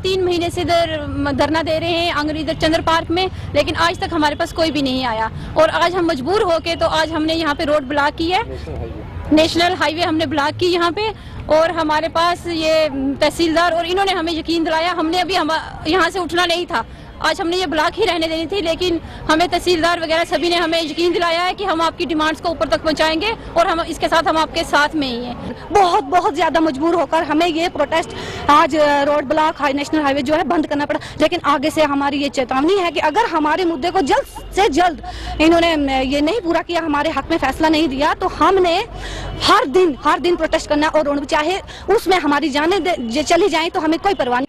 3 महीने से इधर धरना दे रहे हैं आंगनवाड़ी इधर चंद्र पार्क में, लेकिन आज तक हमारे पास कोई भी नहीं आया। और आज हम मजबूर होके तो आज हमने यहाँ पे रोड ब्लॉक की है, नेशनल हाईवे हमने ब्लॉक की यहाँ पे। और हमारे पास ये तहसीलदार और इन्होंने हमें यकीन दिलाया, हमने अभी यहाँ से उठना नहीं था, आज हमने ये ब्लॉक ही रहने देनी थी, लेकिन हमें तहसीलदार वगैरह सभी ने हमें यकीन दिलाया है कि हम आपकी डिमांड्स को ऊपर तक पहुंचाएंगे और हम इसके साथ हम आपके साथ में ही हैं। बहुत ज्यादा मजबूर होकर हमें ये प्रोटेस्ट आज रोड ब्लॉक नेशनल हाईवे जो है बंद करना पड़ा। लेकिन आगे से हमारी ये चेतावनी है कि अगर हमारे मुद्दे को जल्द से जल्द इन्होंने ये नहीं पूरा किया, हमारे हक में फैसला नहीं दिया, तो हमने हर दिन प्रोटेस्ट करना और चाहे उसमें हमारी जानें चली जाएं तो हमें कोई परवाह नहीं।